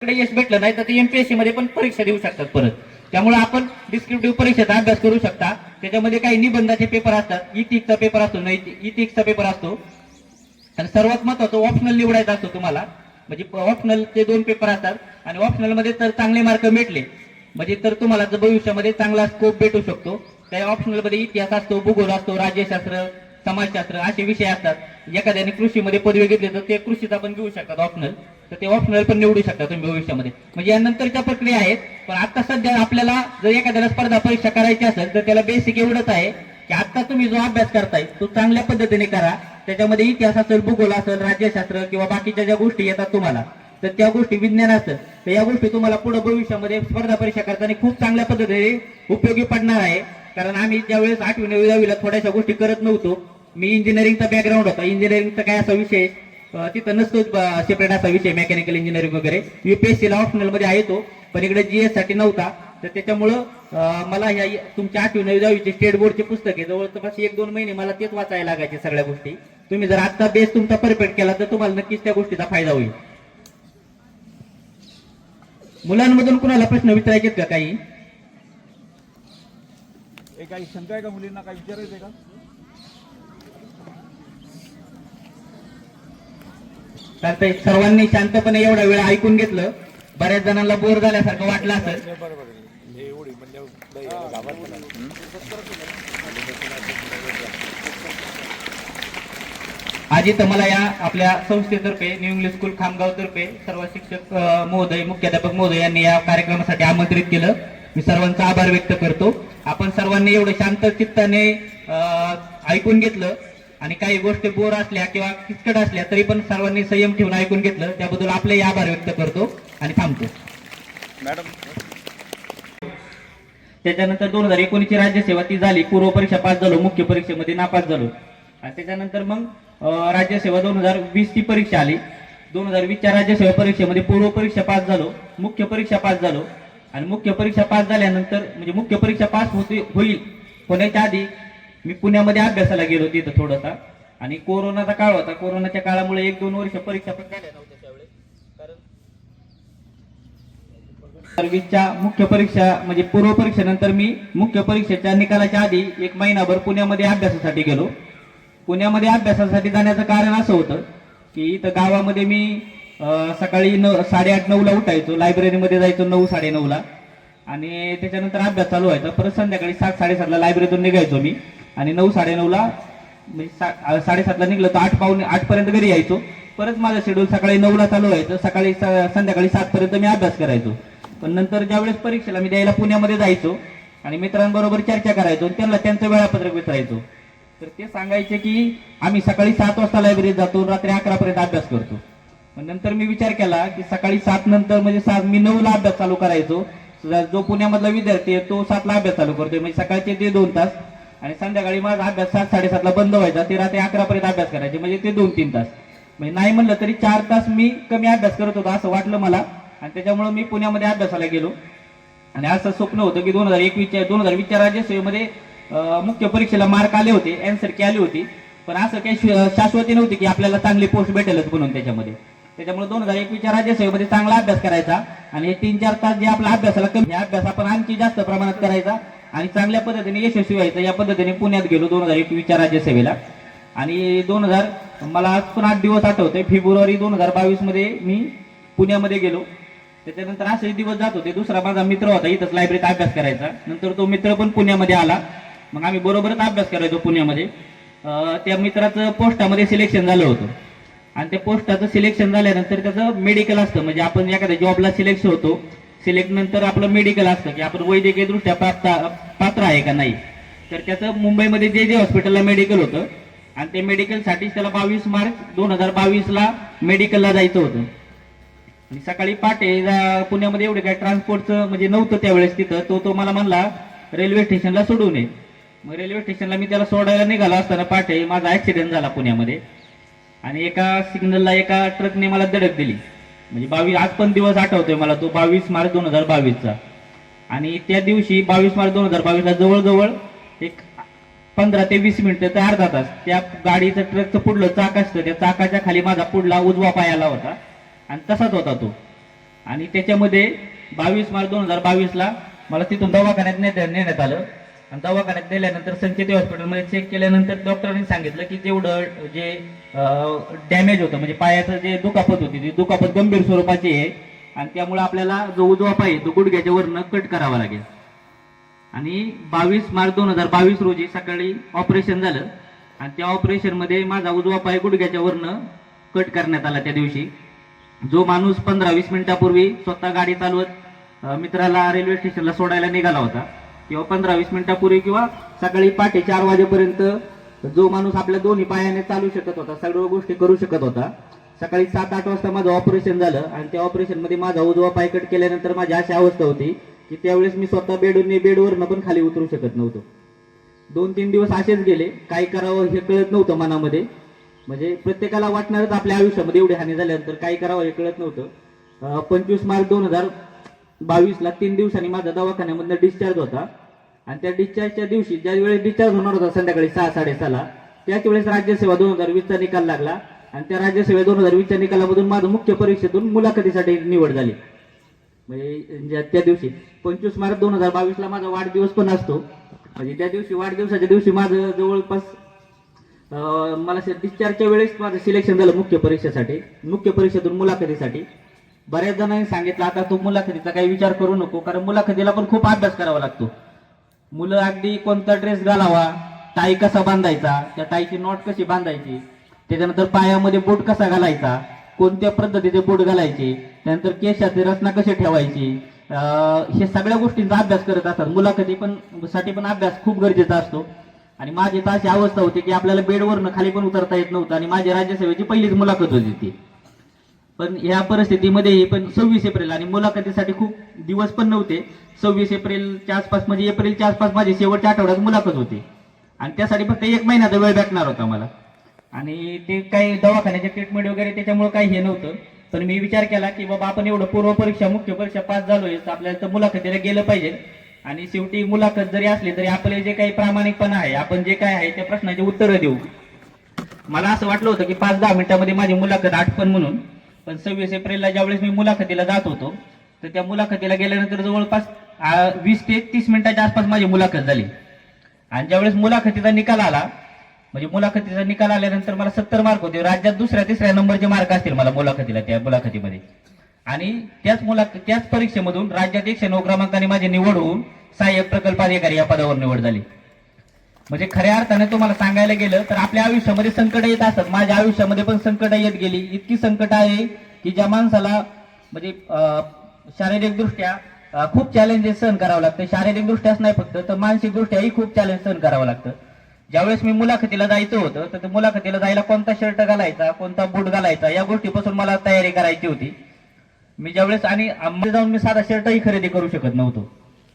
यश भेटलं नाही तर ते एमपीएससी मध्ये पण परीक्षा देऊ शकतात परत. त्यामुळे आपण डिस्क्रिप्टिव्ह परीक्षेचा अभ्यास करू शकता. त्याच्यामध्ये काही निबंधाचे पेपर असतात, इतिहासचा पेपर असतो, इतिहासचा पेपर असतो आणि सर्वात महत्त्वाचं ऑप्शनल निवडायचा असतो तुम्हाला. म्हणजे ऑप्शनलचे 2 पेपर असतात आणि ऑप्शनल मध्ये तर चांगले मार्क भेटले म्हणजे तर तुम्हाला भविष्यामध्ये चांगला स्कोप भेटू शकतो. त्या ऑप्शनल मध्ये इतिहास असतो, भूगोल असतो, राज्यशास्त्र, समाजशास्त्र असे विषय असतात. एखाद्याने कृषीमध्ये पदवी घेतली तर ते कृषीचा पण घेऊ शकतात ऑप्शनल, तर ते ऑप्शनल पण निवडू शकता तुम्ही भविष्यामध्ये. म्हणजे यानंतरच्या प्रक्रिया आहेत. पण आता सध्या आपल्याला जर एखाद्याला स्पर्धा परीक्षा करायची असेल तर त्याला बेसिक एवढंच आहे की आता तुम्ही जो अभ्यास करताय तो चांगल्या पद्धतीने करा. त्याच्यामध्ये इतिहास असेल, भूगोल असेल, राज्यशास्त्र किंवा बाकीच्या ज्या गोष्टी येतात तुम्हाला तर त्या गोष्टी, विज्ञान असेल तर या गोष्टी तुम्हाला पुढे भविष्यामध्ये स्पर्धा परीक्षा करताना खूप चांगल्या पद्धतीने उपयोगी पडणार आहे. कारण आम्ही ज्यावेळेस 8वी 9वी 10वीला थोड्याशा गोष्टी करत नव्हतो. मी इंजिनिअरिंगचा बॅकग्राऊंड होता, इंजिनिअरिंगचा काय असा विषय तिथं नसतोच सेपरेट असा विषय मेकॅनिकल इंजिनिअरिंग वगैरे. यूपीएससीला ऑप्शनल मध्ये आहे तो, पण इकडे जीएस साठी नव्हता. तर त्याच्यामुळं मला ह्या तुमच्या 8वी 9वी 10वीचे स्टेट बोर्डचे पुस्तक आहे जवळपास 1-2 महिने मला तेच वाचायला लागायचे सगळ्या गोष्टी. तुम्ही जर आता बेस तुमचा परफेक्ट केला तर तुम्हाला नक्कीच त्या गोष्टीचा फायदा होईल. मुलांमधून कुणाला प्रश्न विचारायचे का काही? काही शंका आहे का मुलींना, काय विचारायचं आहे का? चालतंय. सर्वांनी शांतपणे एवढा वेळ ऐकून घेतलं. बऱ्याच जणांना बोर झाल्यासारखं वाटलं असेल. आज इथं मला या आपल्या संस्थेतर्फे न्यू इंग्लिश स्कूल खामगाव तर्फे सर्व शिक्षक महोदय, मुख्याध्यापक महोदय यांनी या कार्यक्रमासाठी आमंत्रित केलं. मी सर्वांचा आभार व्यक्त करतो. आपण सर्वांनी एवढं शांत चित्ताने ऐकून घेतलं आणि काही गोष्टी बोर असल्या किंवा किचकट असल्या तरी पण सर्वांनी संयम ठेवून ऐकून घेतलं, त्याबद्दल आपले आभार व्यक्त करतो आणि थांबतो. मॅडम, त्याच्यानंतर 2019 राज्यसेवा ती झाली. पूर्व परीक्षा पास झालो, मुख्य परीक्षेमध्ये नापास झालो आणि त्याच्यानंतर मग राज्यसेवा 2020 ची परीक्षा आली. 2020च्या राज्यसेवा परीक्षेमध्ये पूर्व परीक्षा पास झालो, मुख्य परीक्षा पास झालो आणि मुख्य परीक्षा पास झाल्यानंतर म्हणजे मुख्य परीक्षा पास होईल होण्याच्या आधी मी पुण्यामध्ये अभ्यासाला गेलो तिथं थोडासा. आणि कोरोनाचा काळ होता. कोरोनाच्या काळामुळे 1-2 वर्ष परीक्षा पण झाल्या नव्हत्या त्यावेळेस. कारण 2020च्या मुख्य परीक्षा म्हणजे पूर्व परीक्षेनंतर मी मुख्य परीक्षेच्या निकालाच्या आधी 1 महिनाभर पुण्यामध्ये अभ्यासासाठी गेलो. पुण्यामध्ये अभ्यासासाठी जाण्याचं कारण असं होतं की इथं गावामध्ये मी सकाळी 8:30-9ला उठायचो, लायब्ररीमध्ये जायचो 9-9:30ला आणि त्याच्यानंतर अभ्यास चालू व्हायचा. परत संध्याकाळी 7-7:30ला लायब्ररीतून निघायचो मी आणि 9-9:30ला म्हणजे 7:30ला निघलो तर 8-8 पर्यंत घरी यायचो. परत माझं शेड्यूल सकाळी 9ला चालू व्हायचं, संध्याकाळी 7 पर्यंत मी अभ्यास करायचो. पण नंतर ज्यावेळेस परीक्षेला मी द्यायला पुण्यामध्ये जायचो आणि मित्रांबरोबर चर्चा करायचो, त्यांना त्यांचं वेळापत्रक विचारायचो तर ते सांगायचे की आम्ही सकाळी 7 वाजता लायब्ररीत जातो, रात्री 11 पर्यंत अभ्यास करतो. नंतर मी विचार केला की सकाळी 7 नंतर म्हणजे मी 9ला अभ्यास चालू करायचो. जो पुण्यामधला विद्यार्थी आहे तो 7ला अभ्यास चालू करतोय, म्हणजे सकाळचे ते 2 तास आणि संध्याकाळी माझा अभ्यास 7-7:30ला बंद व्हायचा, ते रात्री 11 पर्यंत अभ्यास करायचे, म्हणजे ते 2-3 तास. म्हणजे नाही म्हणलं तरी 4 तास मी कमी अभ्यास करत होतो असं वाटलं मला आणि त्याच्यामुळे मी पुण्यामध्ये अभ्यासाला गेलो. आणि असं स्वप्न होतं की 2020च्या राज्यसेवेमध्ये मुख्य परीक्षेला मार्क आले होते, एन्सर की आली होती, पण असं काही शाश्वती नव्हती की आपल्याला चांगली पोस्ट भेटेलच म्हणून त्याच्यामुळे 2021च्या राज्यसेवेमध्ये चांगला अभ्यास करायचा आणि हे 3-4 तास जे आपला अभ्यासाला कमी, अभ्यास आपण आणखी जास्त प्रमाणात करायचा आणि चांगल्या पद्धतीने यशस्वी व्हायचं. या पद्धतीने पुण्यात गेलो 2021च्या राज्यसेवेला. आणि मला आज पण 8 दिवस आठवते. फेब्रुवारी 2022 मध्ये मी पुण्यामध्ये गेलो. त्याच्यानंतर असे दिवस जात होते. दुसरा माझा मित्र होता इथंच लायब्ररीत अभ्यास करायचा, नंतर तो मित्र पण पुण्यामध्ये आला. मग आम्ही बरोबरच अभ्यास करायचो पुण्यामध्ये. त्या मित्राचं पोस्टामध्ये सिलेक्शन झालं होतं आणि त्या पोस्टाचं सिलेक्शन झाल्यानंतर त्याचं मेडिकल असतं, म्हणजे आपण एखाद्या जॉबला सिलेक्ट होतो, सिलेक्ट नंतर आपलं मेडिकल असतं की आपण वैद्यकीय दृष्ट्या पात्र आहे का नाही. तर त्याचं मुंबईमध्ये जे हॉस्पिटलला मेडिकल होतं आणि ते मेडिकलसाठी त्याला 22 मार्च 2022ला मेडिकलला जायचं होतं. आणि सकाळी पहाटे पुण्यामध्ये एवढे काय ट्रान्सपोर्टचं म्हणजे नव्हतं त्यावेळेस तिथं. तो मला म्हणला रेल्वे स्टेशनला सोडू नये. मग रेल्वे स्टेशनला मी त्याला सोडायला निघालो असताना पहाटे माझा ऍक्सिडेंट झाला पुण्यामध्ये आणि एका सिग्नलला एका ट्रकने मला धडक दिली. म्हणजे 22 आज पण दिवस आठवतोय मला तो 22 मार्च 2022चा. आणि त्या दिवशी 22 मार्च 2022ला जवळजवळ एक 15 ते 20 मिनिटं तर अर्धा तास त्या गाडीचं ट्रकचं पुढलं चाक असतं त्या चाकाच्या खाली माझा पुढला उजवा पाय आला होता आणि तसाच होता तो. आणि त्याच्यामध्ये 22 मार्च 2022ला मला तिथून दवाखान्यात नेण्यात आलं आणि दवाखान्यात नेल्यानंतर संकेती हॉस्पिटलमध्ये चेक केल्यानंतर डॉक्टरांनी सांगितलं की जेवढं जे डॅमेज होतं म्हणजे पायाचं जे दुखापत होती ती दुखापत गंभीर स्वरूपाची आहे आणि त्यामुळे आपल्याला जो उजवा पाय तो गुडघ्याच्या वरनं कट करावा लागेल. आणि 22 मार्च 2022 रोजी सकाळी ऑपरेशन झालं आणि त्या ऑपरेशनमध्ये माझा उजवा पाय गुडघ्याच्या वरनं कट करण्यात आला. त्या दिवशी जो माणूस 15-20 मिनिटापूर्वी स्वतः गाडी चालवत मित्राला रेल्वे स्टेशनला सोडायला निघाला होता किंवा 15-20 मिनिटापूर्वी किंवा सकाळी पहाटे 4 वाजेपर्यंत जो माणूस आपल्या दोन्ही पायाने चालू शकत होता, सर्व गोष्टी करू शकत होता, सकाळी 7-8 वाजता माझं ऑपरेशन झालं आणि त्या ऑपरेशनमध्ये माझा उजवा पाय कट केल्यानंतर माझी अशी अवस्था होती की त्यावेळेस मी स्वतः बेडवरनं पण खाली उतरू शकत नव्हतो. 2-3 दिवस असेच गेले. काय करावं हे कळत नव्हतं मनामध्ये. म्हणजे प्रत्येकाला वाटणारच आपल्या आयुष्यामध्ये एवढी हानी झाल्यानंतर काय करावं हे कळत नव्हतं. 25 मार्च 2022ला 3 दिवसांनी माझा दवाखान्यामधनं डिस्चार्ज होता आणि त्या डिस्चार्जच्या दिवशी ज्या वेळेस डिस्चार्ज होणार होता संध्याकाळी 6-6:30ला त्याच वेळेस राज्यसेवा 2020चा निकाल लागला आणि त्या राज्यसेवा 2020च्या निकालामधून माझं मुख्य परीक्षेतून मुलाखतीसाठी निवड झाली. म्हणजे त्या दिवशी 25 मार्च 2022ला माझा वाढदिवस पण असतो. म्हणजे त्या दिवशी वाढदिवसाच्या दिवशी माझं जवळपास मला डिस्चार्जच्या वेळेस माझं सिलेक्शन झालं मुख्य परीक्षेतून मुलाखतीसाठी. बऱ्याच जणांनी सांगितलं आता तू मुलाखतीचा काही विचार करू नको, कारण मुलाखतीला पण खूप अभ्यास करावा लागतो. मुलं अगदी कोणता ड्रेस घालावा, टाय कसा बांधायचा, त्या टायची नॉट कशी बांधायची, त्याच्यानंतर पायामध्ये बूट कसा घालायचा, कोणत्या पद्धतीचे बूट घालायचे, त्यानंतर केशाची रचना कशी ठेवायची, हे सगळ्या गोष्टींचा अभ्यास करत असतात. मुलाखती पण साठी पण अभ्यास खूप गरजेचा असतो. आणि माझी तर अशी अवस्था होती की आपल्याला बेडवरनं खाली पण उतरता येत नव्हतं आणि माझी राज्यसेवेची पहिलीच मुलाखत होती ती. पण ह्या परिस्थितीमध्ये पण 26 एप्रिल आणि मुलाखतीसाठी खूप दिवस पण नव्हते. 26 एप्रिलच्या आसपास म्हणजे एप्रिलच्या आसपास माझी शेवटच्या आठवड्यात मुलाखत होती आणि त्यासाठी फक्त 1 महिन्याचा वेळ भेटणार होता मला. आणि ते काही दवाखान्याचे ट्रीटमेंट वगैरे त्याच्यामुळे काही हे नव्हतं. पण मी विचार केला की बाबा आपण एवढं पूर्व परीक्षा मुख्य परीक्षा पास झालोय तर आपल्याला तर मुलाखतीला गेलं पाहिजे. आणि शेवटी मुलाखत जरी असली तरी आपले जे काही प्रामाणिकपणा आहे, आपण जे काय आहे त्या प्रश्नाची उत्तरं देऊ. मला असं वाटलं होतं की 5-10 मिनिटांमध्ये माझी मुलाखत आटपण म्हणून. पण 26 एप्रिलला ज्यावेळेस मी मुलाखतीला जात होतो तर त्या मुलाखतीला गेल्यानंतर जवळपास 20 ते 30 मिनिटाच्या आसपास माझी मुलाखत झाली. आणि ज्यावेळेस मुलाखतीचा निकाल आला, म्हणजे मुलाखतीचा निकाल आल्यानंतर मला 70 मार्क होते. राज्यात 2ऱ्या-3ऱ्या नंबरचे मार्क असतील मला त्या मुलाखतीमध्ये. आणि त्याच परीक्षेमधून राज्यात 109 क्रमांकाने माझी निवड होऊन सहाय्यक प्रकल्प अधिकारी या पदावर निवड झाली. म्हणजे खऱ्या अर्थाने तुम्हाला सांगायला गेलं तर आपल्या आयुष्यामध्ये संकट येत असतात. माझ्या आयुष्यामध्ये पण संकट येत गेली. इतकी संकट आहे की ज्या माणसाला म्हणजे शारीरिकदृष्ट्या खूप चॅलेंजेस सहन करावं लागतं. शारीरिकदृष्ट्याच नाही फक्त तर मानसिकदृष्ट्याही खूप चॅलेंज सहन करावं लागतं. ज्यावेळेस मी मुलाखतीला जायचं होतं तर मुलाखतीला जायला कोणता शर्ट घालायचा, कोणता बूट घालायचा या गोष्टीपासून मला तयारी करायची होती. मी ज्यावेळेस आणि जाऊन मी साधा शर्टही खरेदी करू शकत नव्हतो,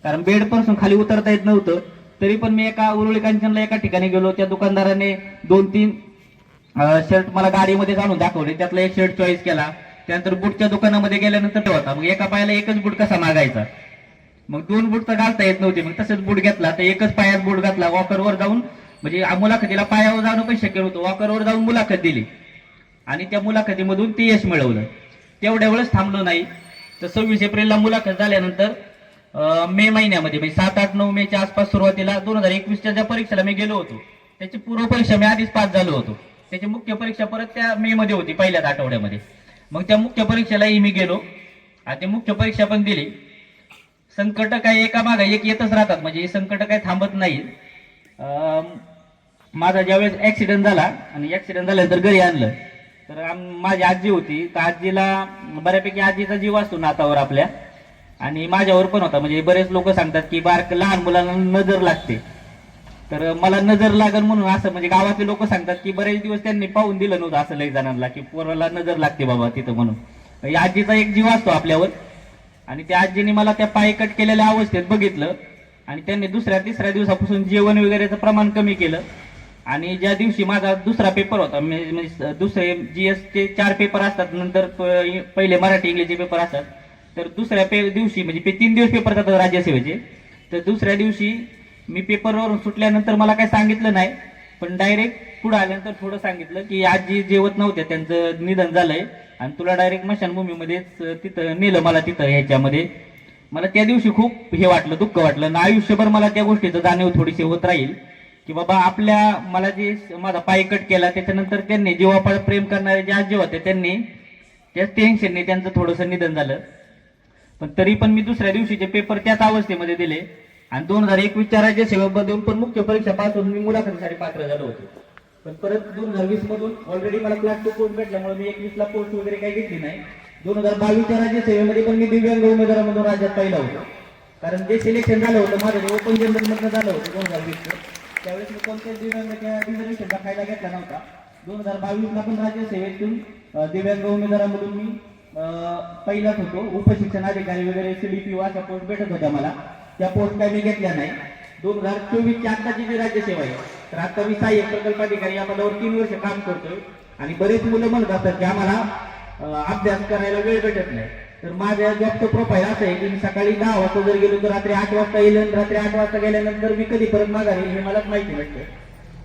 कारण बेडपासून खाली उतरता येत नव्हतं. तरी पण मी एका उरुळी कांचनला एका ठिकाणी गेलो. त्या दुकानदाराने 2-3 शर्ट मला गाडीमध्ये आणून दाखवले. त्यातला एक शर्ट चॉईस केला. त्यानंतर बूटच्या दुकानामध्ये गेल्यानंतर होता मग एका पायाला एकच बूट कसा मागायचा, मग 2 बूट तर घालता येत नव्हते. मग तसंच बूट घेतला तर एकच पायात बूट घातला. वॉकरवर जाऊन म्हणजे मुलाखतीला पायावर जाणं पण शक्य नव्हतं. वॉकरवर जाऊन मुलाखत दिली आणि त्या मुलाखतीमधून ते यश मिळवलं. तेवढ्या वेळेस थांबलो नाही तर 26 एप्रिलला मुलाखत झाल्यानंतर मे महिन्यामध्ये म्हणजे 7-8-9 मेच्या आसपास सुरुवातीला 2021च्या ज्या परीक्षेला मी गेलो होतो त्याची पूर्व परीक्षा मी आधीच पास झालो होतो. त्याची मुख्य परीक्षा परत त्या मे मध्ये होती, पहिल्याच आठवड्यामध्ये. मग त्या मुख्य परीक्षेलाही मी गेलो आणि ती मुख्य परीक्षा पण दिली. संकट काय एका मागे एक येतच राहतात, म्हणजे हे संकट काय थांबत नाही. माझा ज्यावेळेस ऍक्सिडेंट झाला आणि ऍक्सिडेंट झाल्यानंतर घरी आणलं तर माझी आजी होती. तर आजीला बऱ्यापैकी आजीचा जीव असतो नातावर आपल्या, आणि माझ्यावर पण होता. म्हणजे बरेच लोक सांगतात की लहान मुलांना नजर लागते, तर मला नजर लागल म्हणून असं म्हणजे गावातले लोक सांगतात की बरेच दिवस त्यांनी पाहून दिलं नव्हतं असं लई जणांना की पोराला नजर लागते बाबा तिथं म्हणून. आजीचा एक जीव असतो आपल्यावर. आणि त्या आजीने मला त्या पाय कट केलेल्या अवस्थेत बघितलं आणि त्यांनी 2ऱ्या-3ऱ्या दिवसापासून जेवण वगैरेचं प्रमाण कमी केलं. आणि ज्या दिवशी माझा दुसरा पेपर होता, म्हणजे दुसरे GS चे 4 पेपर असतात, नंतर पहिले मराठी इंग्लिशचे पेपर असतात, तर दुसऱ्या दिवशी म्हणजे 3 दिवस पेपर जातात राज्यसेवेचे. तर दुसऱ्या दिवशी मी पेपरवरून सुटल्यानंतर मला काही सांगितलं नाही, पण डायरेक्ट पुढे आल्यानंतर थोडं सांगितलं की आजी जेवत नव्हत्या, त्यांचं निधन झालंय आणि तुला डायरेक्ट स्मशानभूमीमध्येच तिथं नेलं मला तिथं ह्याच्यामध्ये. मला त्या दिवशी खूप हे वाटलं, दुःख वाटलं आणि आयुष्यभर मला त्या गोष्टीचं जाणीव थोडीशी होत राहील की बाबा आपल्या मला जे माझा पाय कट केला त्याच्यानंतर त्यांनी जीवापाड प्रेम करणारे जे आजी होते त्यांनी त्याच टेन्शनने त्यांचं थोडंसं निधन झालं. पण तरी पण मी दुसऱ्या दिवशीचे पेपर त्याच अवस्थेमध्ये दिले आणि 2021च्या राज्य सेवेमधून पण मुख्य परीक्षा पासून मी मुलाखतीसाठी पात्र झालो होतो. पण परत 2020 मधून ऑलरेडी मला क्लास 2 पोस्ट भेटल्यामुळे मी 21ला पोस्ट वगैरे काही घेतली नाही. 2022च्या राज्य सेवेमध्ये पण मी दिव्यांग उमेदवारामधून राज्यात पहिला होतो. कारण जे सिलेक्शन झालं होतं माझं ते ओपन जनरल मधनं झालं होतं 2020चं, त्यावेळेस मी कोणत्याच दिव्यांगाच्या रिझर्वेशनचा फायदा घेतला नव्हता. 2022ला पण राज्य सेवेतून दिव्यांग उमेदवारामधून मी पहिलाच होतो. उपशिक्षण अधिकारी वगैरे CDPO अशा पोस्ट भेटत होत्या मला, त्या पोस्ट काही मी घेतल्या नाही. 2024ची आत्ताची जी राज्यसेवा आहे तर आता मी सहाय्यक प्रकल्प अधिकारी या पदावर 3 वर्ष काम करतोय आणि बरेच मुलं म्हणत असतात की आम्हाला अभ्यास करायला वेळ भेटत नाही. तर माझ्या जॉबचं प्रोफाईल असं आहे की मी सकाळी 10 वाजता जर गेलो तर रात्री 8 वाजता येईल आणि रात्री 8 वाजता गेल्यानंतर मी कधी परत माघारी येईल हे मलाच माहिती नसते.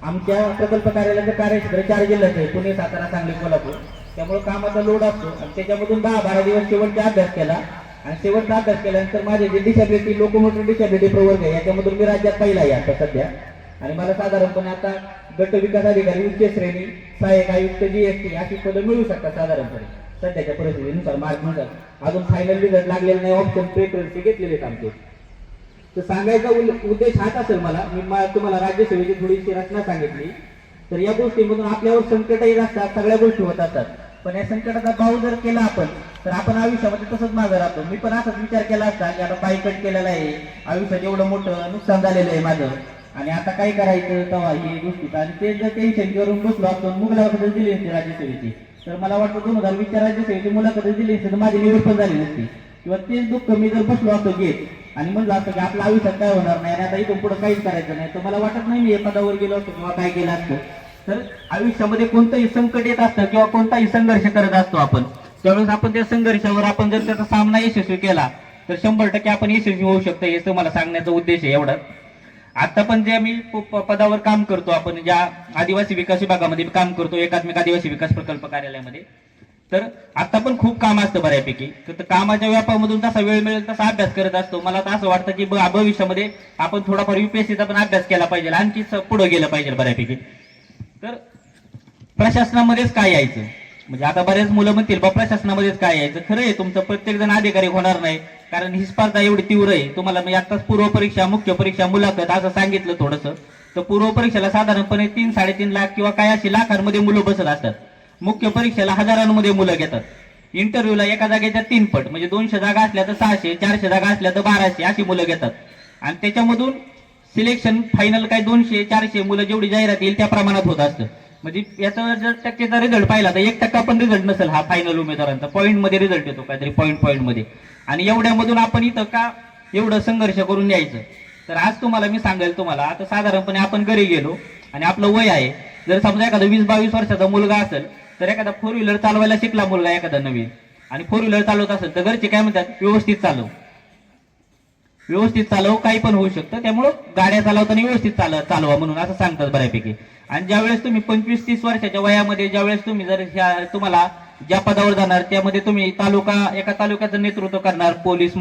आमच्या प्रकल्प कार्यालयाचं कार्यक्षेत्र 4 जिल्ह्यात आहे, पुणे, सातारा, सांगली, कोल्हापूर. त्यामुळे कामाचा लोड असतो आणि त्याच्यामधून 10-12 दिवस शेवटचा अभ्यास केला आणि शेवटचा अभ्यास केल्यानंतर माझे जे डिसॅबिलिटी लोकोमोटर डिसॅबिलिटी प्रवर्ग आहे याच्यामधून मी राज्यात पहिला आहे आता सध्या. आणि मला साधारणपणे आता गट विकास अधिकारी उच्च श्रेणी, सहाय्यक आयुक्त, GST अशी पदं मिळू शकतात साधारणपणे सध्याच्या परिस्थितीनुसार, मार्कनुसार. अजून फायनल रिझल्ट लागलेला नाही, ऑप्शन प्रेफरन्स घेतलेले आहेत आमचे. तर सांगायचा उद्देश हाच असेल मला, मी तुम्हाला राज्यसेवेची थोडीशी रचना सांगितली. तर या गोष्टीमधून आपल्यावर संकट येत असतात, सगळ्या गोष्टी होत असतात. पण या संकटाचा भाव जर केला आपण तर आपण आयुष्यामध्ये तसंच मागं राहतो. मी पण असाच विचार केला असता की आता पाय कट केलेला आहे, आयुष्यात एवढं मोठं नुकसान झालेलं आहे माझं आणि आता काय करायचं तेव्हा ही गोष्टी. आणि ते जर टेन्शन करून बसलो आपण मुलाखत दिली असते राज्यसेवेची तर मला वाटतं 2020च्या राज्यसेवेची मुलाखत दिली असते तर माझी निवड पण झाली नसती. किंवा तेच दुःख मी जर बसलो असतो घेत आणि म्हणलं असतं की आपल्या आयुष्यात काय होणार नाही आणि आता इथून पुढे काहीच करायचं नाही, तर मला वाटत नाही मी पदावर गेलो असतो किंवा काय केलं असतं. तर आयुष्यामध्ये कोणतंही संकट येत असतं किंवा कोणताही संघर्ष करत असतो आपण, त्यावेळेस आपण त्या संघर्षावर आपण जर त्याचा सामना यशस्वी केला तर 100% आपण यशस्वी होऊ शकतो. हे तुम्हाला सांगण्याचा उद्देश आहे एवढा. आता पण जे आम्ही पदावर काम करतो, आपण ज्या आदिवासी विकास विभागामध्ये काम करतो, एकात्मिक आदिवासी विकास प्रकल्प कार्यालयामध्ये, तर आता पण खूप काम असतं बऱ्यापैकी. तर कामाच्या व्यापामधून जसा वेळ मिळेल तसा अभ्यास करत असतो. मला तर असं वाटतं की भविष्यामध्ये आपण थोडाफार UPSCचा पण अभ्यास केला पाहिजे, आणखी पुढे गेलं पाहिजे बऱ्यापैकी. तर प्रशासनामध्येच काय यायचं, म्हणजे आता बरेच मुलं म्हणतील बा प्रशासनामध्येच काय यायचं. खरं आहे तुमचं, प्रत्येक जण अधिकारी होणार नाही कारण ही स्पर्धा एवढी तीव्र आहे. तुम्हाला मी आताच पूर्व परीक्षा, मुख्य परीक्षा, मुलाखत असं सांगितलं थोडंसं. तर पूर्व परीक्षेला साधारणपणे 3-3.5 लाख किंवा काय अशी लाखांमध्ये मुलं बसत असतात. मुख्य परीक्षेला हजारांमध्ये मुलं घेतात. इंटरव्ह्यूला एका जागेच्या 3 पट, म्हणजे 200 जागा असल्या तर 600, 400 जागा असल्या तर 1200 अशी मुलं घेतात. आणि त्याच्यामधून सिलेक्शन फायनल काय 200-400 मुलं जेवढी जाहिरात येईल त्या प्रमाणात होत असतं. म्हणजे याचा जर टक्केचा रिझल्ट पाहिला तर 1% पण रिझल्ट नसेल हा फायनल उमेदवारांचा. पॉईंटमध्ये रिझल्ट येतो काहीतरी, पॉईंट मध्ये. आणि एवढ्यामधून आपण इथं का एवढं संघर्ष करून यायचं. तर आज तुम्हाला मी सांगेल, तुम्हाला आता साधारणपणे आपण घरी गेलो आणि आपलं वय आहे, जर समजा एखादा 20-22 वर्षाचा मुलगा असेल तर एखादा 4 व्हीलर चालवायला शिकला मुलगा एखादा नवीन आणि 4 व्हीलर चालवत असेल तर घरचे काय म्हणतात, व्यवस्थित चालव, काही पण होऊ शकतं. त्यामुळं गाड्या चालवताना व्यवस्थित चालवा म्हणून असं सांगतात बऱ्यापैकी. आणि ज्यावेळेस तुम्ही 25-30 वर्षाच्या वयामध्ये ज्यावेळेस तुम्ही जर तुम्हाला ज्या पदावर जाणार त्यामध्ये तुम्ही एका तालुक्याचं नेतृत्व करणार, पोलीस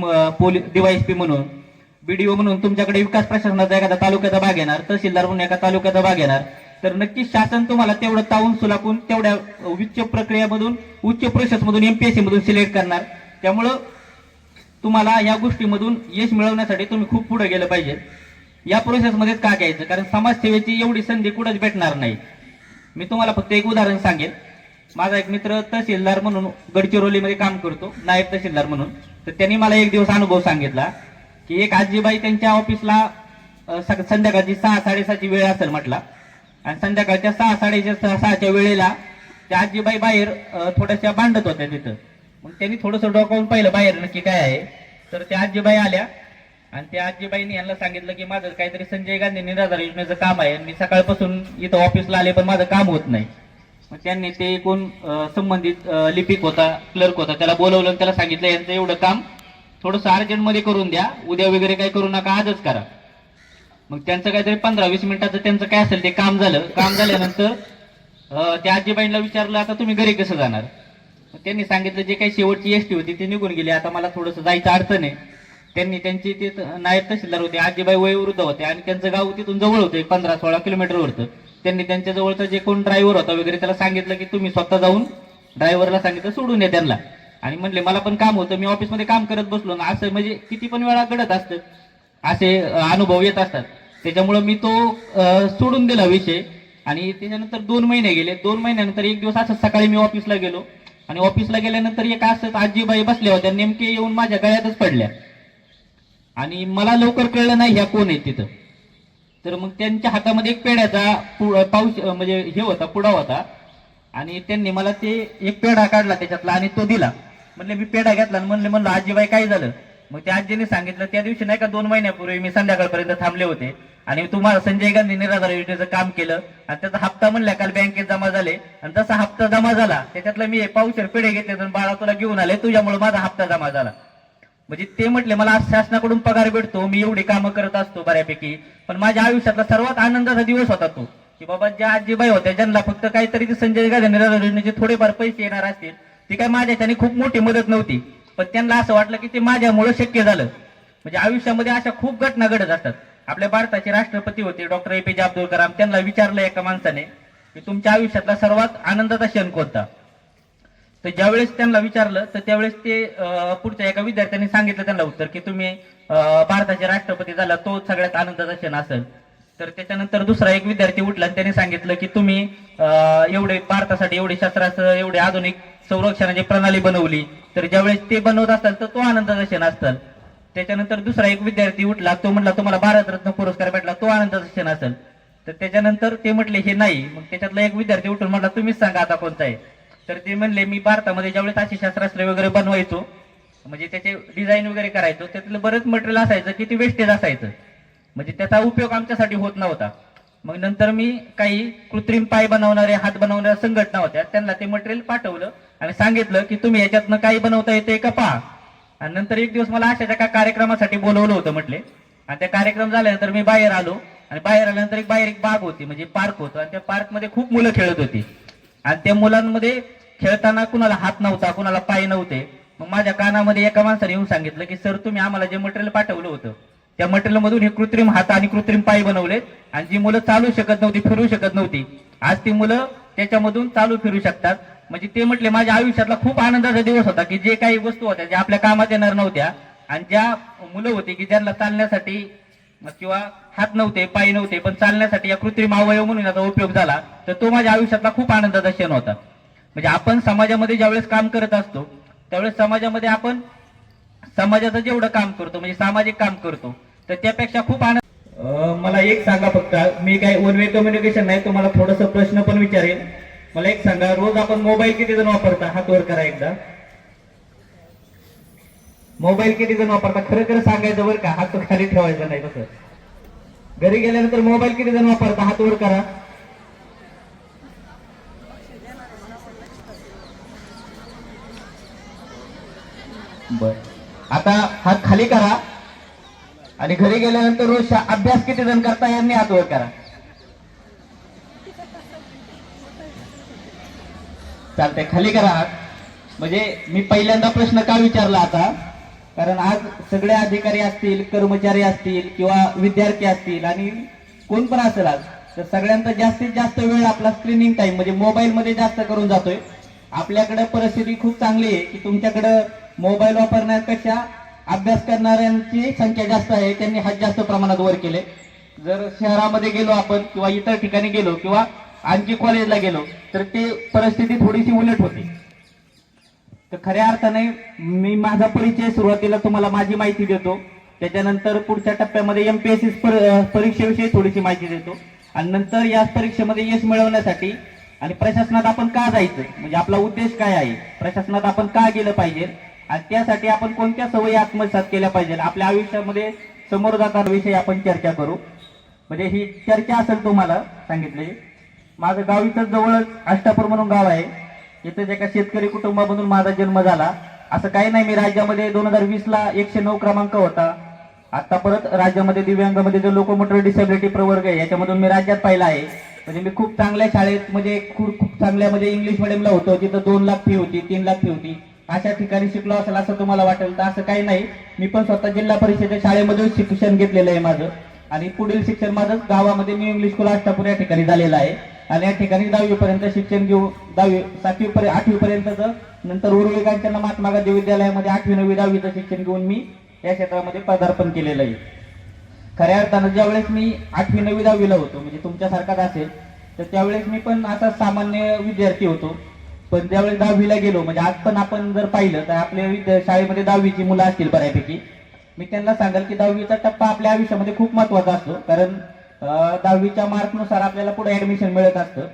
DYSP म्हणून, BDO म्हणून तुमच्याकडे विकास प्रशासनाचा एखादा तालुक्याचा भाग येणार, तहसीलदार म्हणून एका तालुक्याचा भाग येणार, तर नक्कीच शासन तुम्हाला तेवढं तावून सुलाकून तेवढ्या उच्च प्रक्रियेमधून, उच्च प्रोसेसमधून, MPSC मधून सिलेक्ट करणार. त्यामुळं तुम्हाला या गोष्टीमधून यश मिळवण्यासाठी तुम्ही खूप पुढे गेलं पाहिजे. या प्रोसेसमध्येच का घ्यायचं, कारण समाजसेवेची एवढी संधी कुठंच भेटणार नाही. मी तुम्हाला फक्त एक उदाहरण सांगेन. माझा एक मित्र तहसीलदार म्हणून गडचिरोलीमध्ये काम करतो, नायब तहसीलदार म्हणून. तर त्यांनी मला एक दिवस अनुभव सांगितला की एक आजीबाई त्यांच्या ऑफिसला संध्याकाळची 6-6:30ची वेळ असेल म्हटला आणि संध्याकाळच्या 6-6:30च्या वेळेला त्या आजीबाई बाहेर थोड्याशा भांडत होत्या तिथं. मग त्यांनी थोडंसं डोकावून पाहिलं बाहेर नक्की काय आहे. तर त्या आजीबाई आल्या आणि त्या आजीबाईंनी यांना सांगितलं की माझं काहीतरी संजय गांधी निराधार योजनेचं काम आहे, मी सकाळपासून इथं ऑफिसला आले पण माझं काम होत नाही. मग त्यांनी ते कोण संबंधित लिपिक होता, क्लर्क होता, त्याला बोलवलं, त्याला सांगितलं यांचं एवढं काम थोडंसं अर्जंटमध्ये करून द्या, उद्या वगैरे काही करू नका, आजच करा. मग त्यांचं काहीतरी 15-20 मिनिटाचं त्यांचं काय असेल ते काम झालं. काम झाल्यानंतर त्या आजीबाईंना विचारलं, आता तुम्ही घरी कसं जाणार? मग त्यांनी सांगितलं जे काही शेवटची एसटी होती ती निघून गेली, आता मला थोडंसं जायचं अडचण आहे. त्यांनी त्यांची ते नायब तहसीलदार होते, आजीबाई वयोवृद्ध होते आणि त्यांचं गाव तिथून जवळ होतं, 15-16 किलोमीटर होतं. त्यांनी त्यांच्या जवळचा जे कोण ड्रायव्हर होता वगैरे त्याला सांगितलं की तुम्ही स्वतः जाऊन ड्रायव्हरला सांगितलं सोडून द्या त्यांना. आणि म्हणले मला पण काम होतं, मी ऑफिसमध्ये काम करत बसलो ना, असं म्हणजे किती पण वेळा घडत असतं, असे अनुभव येत असतात. त्याच्यामुळं मी तो सोडून दिला विषय. आणि त्याच्यानंतर 2 महिने गेले. 2 महिन्यानंतर एक दिवस असं सकाळी मी ऑफिसला गेलो आणि ऑफिसला गेल्यानंतर एक असंच आजीबाई बसल्या होत्या, नेमके येऊन माझ्या गळ्यातच पडल्या आणि मला लवकर कळलं नाही ह्या कोण आहेत तिथं. तर मग त्यांच्या हातामध्ये एक पेढ्याचा पाऊच म्हणजे हे होता, पुडा होता आणि त्यांनी मला ते एक पेढा काढला त्याच्यातला आणि तो दिला. म्हणले मी पेढा घेतला आणि म्हणलं आजीबाई काय झालं? मग त्या आजीने सांगितलं, त्या दिवशी नाही का 2 महिन्यापूर्वी मी संध्याकाळपर्यंत थांबले होते आणि तुम्हाला संजय गांधी निराधार योजनेचं काम केलं आणि त्याचा हप्ता म्हणल्या काल बँकेत जमा झाले आणि तसा हप्ता जमा झाला त्याच्यातलं मी पावशेर पेढे घेतले तर बाळा तुला घेऊन आले, तुझ्यामुळे माझा हप्ता जमा झाला. म्हणजे ते म्हटले मला आज शासनाकडून पगार भेटतो, मी एवढी कामं करत असतो बऱ्यापैकी, पण माझ्या आयुष्यातला सर्वात आनंदाचा दिवस होता तो, की बाबा ज्या आजीबाई होत्या ज्यांना फक्त काहीतरी ते संजय गांधी निराधार योजनेचे थोडेफार पैसे येणार असतील, ती काय माझ्याच्याने खूप मोठी मदत नव्हती, पण त्यांना असं वाटलं की ते माझ्यामुळे शक्य झालं. म्हणजे आयुष्यामध्ये अशा खूप घटना घडत असतात. आपल्या भारताचे राष्ट्रपती होते डॉक्टर APJ अब्दुल कलाम, त्यांना विचारलं एका माणसाने की तुमच्या आयुष्यातला सर्वात आनंदाचा क्षण कोणता? तर ज्यावेळेस त्यांना विचारलं तर त्यावेळेस ते पुढच्या एका विद्यार्थ्यांनी सांगितलं त्यांना उत्तर की तुम्ही भारताचे राष्ट्रपती झाला तो सगळ्यात आनंदाचा क्षण असेल. तर त्याच्यानंतर दुसरा एक विद्यार्थी उठला आणि त्यांनी सांगितलं की तुम्ही एवढे भारतासाठी एवढे शस्त्रास्त्र एवढे आधुनिक संरक्षणाची प्रणाली बनवली, तर ज्यावेळेस ते बनवत असाल तर तो आनंदाचा क्षण असेल. त्याच्यानंतर दुसरा एक विद्यार्थी उठला, तो म्हटला तुम्हाला भारतरत्न पुरस्कार भेटला तो आनंदाचा क्षण असेल. तर त्याच्यानंतर ते म्हटले हे नाही. मग त्याच्यातला एक विद्यार्थी उठून म्हटला तुम्हीच सांगा आता कोणता आहे? तर ते म्हणले मी भारतामध्ये ज्यावेळेस असे शस्त्रास्त्र वगैरे बनवायचो, म्हणजे त्याचे डिझाईन वगैरे करायचो, त्यातलं बरंच मटेरियल असायचं की ते वेस्टेज असायचं, म्हणजे त्याचा उपयोग आमच्यासाठी होत नव्हता. मग नंतर मी काही कृत्रिम पाय बनवणारे हात बनवणाऱ्या संघटना होत्या त्यांना ते मटेरियल पाठवलं आणि सांगितलं की तुम्ही याच्यातनं काही बनवता येते का पहा. आणि नंतर एक दिवस मला अशाच एका कार्यक्रमासाठी बोलवलं होतं म्हटले, आणि त्या कार्यक्रम झाल्यानंतर मी बाहेर आलो आणि बाहेर आल्यानंतर बाहेर एक बाग होती म्हणजे पार्क होतं आणि त्या पार्कमध्ये खूप मुलं खेळत होती आणि त्या मुलांमध्ये खेळताना कुणाला हात नव्हता कुणाला पाय नव्हते. मग माझ्या कानामध्ये एका माणसाने येऊन सांगितलं की सर तुम्ही आम्हाला जे मटेरियल पाठवलं होतं त्या मटेरियल मधून हे कृत्रिम हात आणि कृत्रिम पाय बनवले आणि जी मुलं चालू शकत नव्हती फिरू शकत नव्हती आज ती मुलं त्याच्यामधून चालू फिरू शकतात. म्हणजे ते म्हटले माझ्या आयुष्यातला खूप आनंदाचा दिवस होता की जे काही वस्तू होत्या ज्या आपल्या कामात येणार नव्हत्या आणि ज्या मुलं होती की ज्यांना चालण्यासाठी किंवा हात नव्हते पाय नव्हते पण चालण्यासाठी या कृत्रिम अवयव म्हणून याचा उपयोग झाला, तर तो माझ्या आयुष्यातला खूप आनंदाचा क्षण होता. म्हणजे आपण समाजामध्ये ज्यावेळेस काम करत असतो त्यावेळेस समाजामध्ये आपण समाजाचं जेवढं काम करतो म्हणजे सामाजिक काम करतो तर त्यापेक्षा खूप आनंद. मला एक सांगा फक्त, मी काय वन वे कम्युनिकेशन नाही, तुम्हाला थोडस प्रश्न पण विचारेल. मला एक सांगा, रोज आपण मोबाईल किती जण वापरता? हात वर करा एकदा. मोबाईल किती जण वापरता? खरं खरं सांगायचं बरं का, हात खाली ठेवायचा नाही. तसं घरी गेल्यानंतर मोबाईल किती जण वापरता? हात वर करा. बर, आता हात खाली करा आणि घरी गेल्यानंतर रोज अभ्यास किती जण करता यांनी हात वर करा. चालतंय, खाली करा हात. म्हणजे मी पहिल्यांदा प्रश्न का विचारला आता, कारण आज सगळे अधिकारी असतील कर्मचारी असतील किंवा विद्यार्थी असतील आणि कोण पण असेल आज, तर सगळ्यांचा जास्तीत जास्त वेळ आपला स्क्रीनिंग टाइम म्हणजे मोबाईल मध्ये जास्त करून जातोय. आपल्याकडे परिस्थिती खूप चांगली आहे की तुमच्याकडे मोबाईल वापरण्यापेक्षा अभ्यास करणाऱ्यांची संख्या जास्त आहे, त्यांनी हात जास्त प्रमाणात वर केले. जर शहरामध्ये गेलो आपण किंवा इतर ठिकाणी गेलो किंवा आणखी कॉलेजला गेलो तर ते परिस्थिती थोडीशी उलट होती. तर खऱ्या अर्थाने मी माझा परिचय सुरुवातीला तुम्हाला माझी माहिती देतो, त्याच्यानंतर पुढच्या टप्प्यामध्ये MPSC परीक्षेविषयी थोडीशी माहिती देतो आणि नंतर या परीक्षेमध्ये यश मिळवण्यासाठी आणि प्रशासनात आपण का जायचं म्हणजे आपला उद्देश काय आहे, प्रशासनात आपण का गेलं पाहिजे आणि त्यासाठी आपण कोणत्या सवयी आत्मसात केल्या पाहिजे आपल्या आयुष्यामध्ये समोर जाताना विषयी आपण चर्चा करू. म्हणजे ही चर्चा असेल तुम्हाला सांगितले. माझं गाव इथं जवळच अष्टापूर म्हणून गाव आहे, इथंच एका शेतकरी कुटुंबामधून माझा जन्म झाला. असं काही नाही, मी राज्यामध्ये 2020 ला 109 क्रमांक होता, आता परत राज्यामध्ये दिव्यांगामध्ये जो लोकोमोटर डिसेबिलिटी प्रवर्ग आहे याच्यामधून मी राज्यात पाहिला आहे. म्हणजे मी खूप चांगल्या शाळेत म्हणजे खूप चांगल्या म्हणजे इंग्लिश मिडियमला होतो, तिथं 2 लाख फी होती, 3 लाख फी होती. अशा ठिकाणी शिकलो असेल असं तुम्हाला वाटेल, तर असं काही नाही. मी पण स्वतः जिल्हा परिषदेच्या शाळेमधून शिक्षण घेतलेलं आहे माझं, आणि पुढील शिक्षण माझं गावामध्ये न्यू इंग्लिश स्कूल अष्टापूर या ठिकाणी झालेलं आहे. आणि या ठिकाणी 10वी पर्यंत शिक्षण घेऊन 7वी पर्यंत 8वी पर्यंतचं, नंतर उर्वरित कांचना महात्मा गांधी विद्यालयामध्ये 8वी 9वी 10वीचं शिक्षण घेऊन मी या क्षेत्रामध्ये पदार्पण केलेलं आहे. खऱ्या अर्थानं ज्यावेळेस मी 8वी 9वी 10वीला होतो, म्हणजे तुमच्यासारखाच असेल, तर त्यावेळेस मी पण असा सामान्य विद्यार्थी होतो. पण ज्यावेळेस 10वीला गेलो, म्हणजे आज पण आपण जर पाहिलं तर आपल्या शाळेमध्ये 10वीची मुलं असतील बऱ्यापैकी, मी त्यांना सांगाल की 10वीचा टप्पा आपल्या आयुष्यामध्ये खूप महत्वाचा असतो. कारण 10वीच्या मार्कनुसार आपल्याला पुढे ऍडमिशन मिळत असतं,